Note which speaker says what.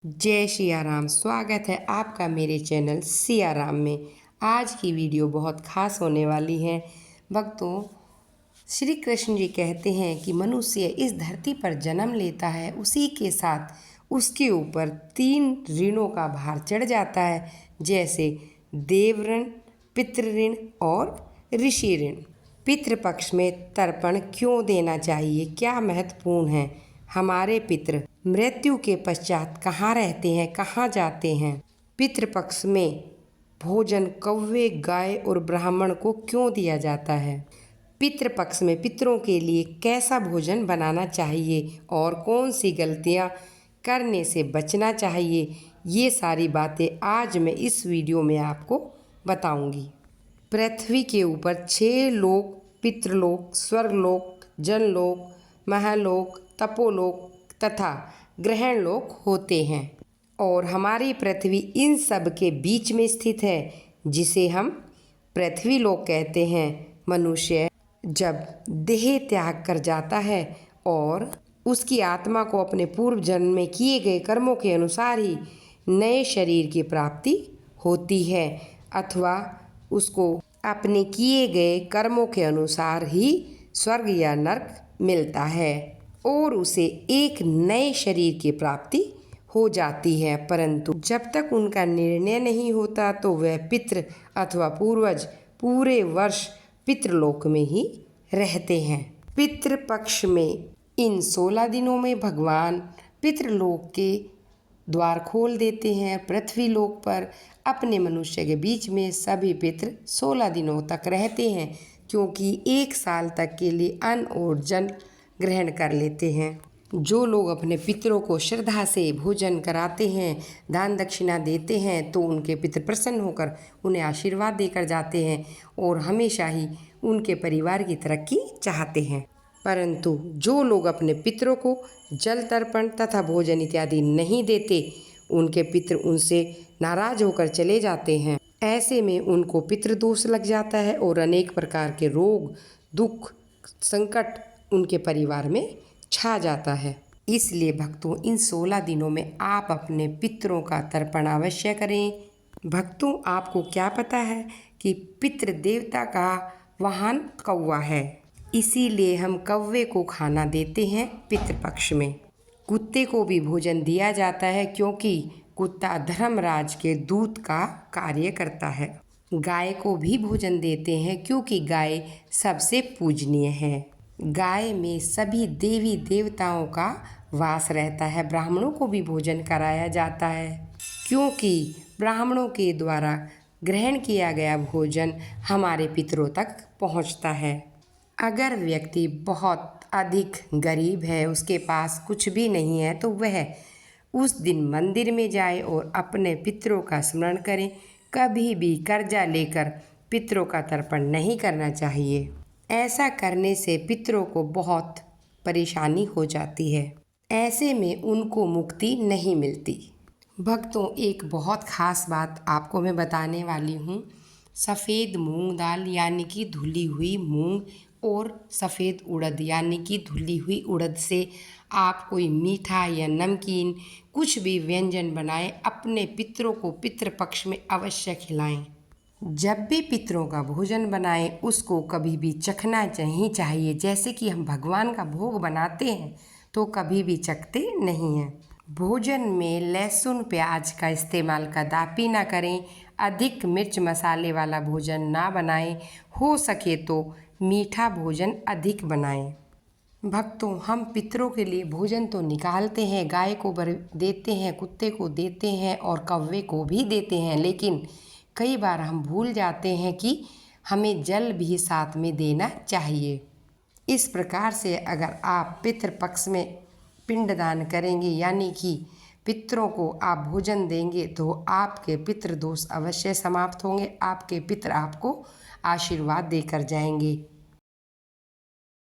Speaker 1: जय सिया राम। स्वागत है आपका मेरे चैनल सिया राम में। आज की वीडियो बहुत खास होने वाली है। भक्तों, श्री कृष्ण जी कहते हैं कि मनुष्य इस धरती पर जन्म लेता है, उसी के साथ उसके ऊपर 3 ऋणों का भार चढ़ जाता है, जैसे देव ऋण, पितृ ऋण और ऋषि ऋण। पितृपक्ष में तर्पण क्यों देना चाहिए, क्या महत्वपूर्ण है? हमारे पितृ मृत्यु के पश्चात कहाँ रहते हैं, कहाँ जाते हैं? पितृपक्ष में भोजन कौवे, गाय और ब्राह्मण को क्यों दिया जाता है? पितृपक्ष में पितरों के लिए कैसा भोजन बनाना चाहिए और कौन सी गलतियां करने से बचना चाहिए, ये सारी बातें आज मैं इस वीडियो में आपको बताऊंगी। पृथ्वी के ऊपर 6 लोक, पितृलोक, स्वर्गलोक, जनलोक, महलोक, तपोलोक तथा ग्रहण लोक होते हैं और हमारी पृथ्वी इन सब के बीच में स्थित है, जिसे हम पृथ्वी लोक कहते हैं। मनुष्य जब देह त्याग कर जाता है और उसकी आत्मा को अपने पूर्व जन्म में किए गए कर्मों के अनुसार ही नए शरीर की प्राप्ति होती है, अथवा उसको अपने किए गए कर्मों के अनुसार ही स्वर्ग या नरक मिलता है और उसे एक नए शरीर की प्राप्ति हो जाती है। परंतु जब तक उनका निर्णय नहीं होता तो वह पितृ अथवा पूर्वज पूरे वर्ष पितृलोक में ही रहते हैं। पितृपक्ष में इन 16 दिनों में भगवान पितृलोक के द्वार खोल देते हैं। पृथ्वी लोक पर अपने मनुष्य के बीच में सभी पितृ 16 दिनों तक रहते हैं, क्योंकि 1 साल तक के लिए अन्न और जल ग्रहण कर लेते हैं। जो लोग अपने पितरों को श्रद्धा से भोजन कराते हैं, दान दक्षिणा देते हैं, तो उनके पितृ प्रसन्न होकर उन्हें आशीर्वाद देकर जाते हैं और हमेशा ही उनके परिवार की तरक्की चाहते हैं। परंतु जो लोग अपने पितरों को जल तर्पण तथा भोजन इत्यादि नहीं देते, उनके पितृ उनसे नाराज होकर चले जाते हैं। ऐसे में उनको पितृदोष लग जाता है और अनेक प्रकार के रोग, दुख, संकट उनके परिवार में छा जाता है। इसलिए भक्तों, इन 16 दिनों में आप अपने पितरों का तर्पण अवश्य करें। भक्तों, आपको क्या पता है कि पितृ देवता का वाहन कौवा है, इसीलिए हम कौवे को खाना देते हैं पितृपक्ष में। कुत्ते को भी भोजन दिया जाता है, क्योंकि कुत्ता धर्मराज के दूत का कार्य करता है। गाय को भी भोजन देते हैं, क्योंकि गाय सबसे पूजनीय है। गाय में सभी देवी देवताओं का वास रहता है। ब्राह्मणों को भी भोजन कराया जाता है, क्योंकि ब्राह्मणों के द्वारा ग्रहण किया गया भोजन हमारे पितरों तक पहुंचता है। अगर व्यक्ति बहुत अधिक गरीब है, उसके पास कुछ भी नहीं है, तो वह उस दिन मंदिर में जाए और अपने पितरों का स्मरण करें। कभी भी कर्जा लेकर पितरों का तर्पण नहीं करना चाहिए। ऐसा करने से पितरों को बहुत परेशानी हो जाती है। ऐसे में उनको मुक्ति नहीं मिलती। भक्तों, एक बहुत खास बात आपको मैं बताने वाली हूँ। सफ़ेद मूंग दाल यानी कि धुली हुई मूंग और सफ़ेद उड़द यानी कि धुली हुई उड़द से आप कोई मीठा या नमकीन कुछ भी व्यंजन बनाएं, अपने पितरों को पितृपक्ष में अवश्य खिलाएं। जब भी पितरों का भोजन बनाएं, उसको कभी भी चखना नहीं चाहिए। जैसे कि हम भगवान का भोग बनाते हैं तो कभी भी चखते नहीं हैं। भोजन में लहसुन प्याज का इस्तेमाल कदापि ना करें। अधिक मिर्च मसाले वाला भोजन ना बनाएं। हो सके तो मीठा भोजन अधिक बनाएं। भक्तों, हम पितरों के लिए भोजन तो निकालते हैं, गाय को देते हैं, कुत्ते को देते हैं और कौवे को भी देते हैं, लेकिन कई बार हम भूल जाते हैं कि हमें जल भी साथ में देना चाहिए। इस प्रकार से अगर आप पितृपक्ष में पिंडदान करेंगे, यानी कि पितरों को आप भोजन देंगे, तो आपके पितृदोष अवश्य समाप्त होंगे। आपके पितर आपको आशीर्वाद देकर जाएंगे।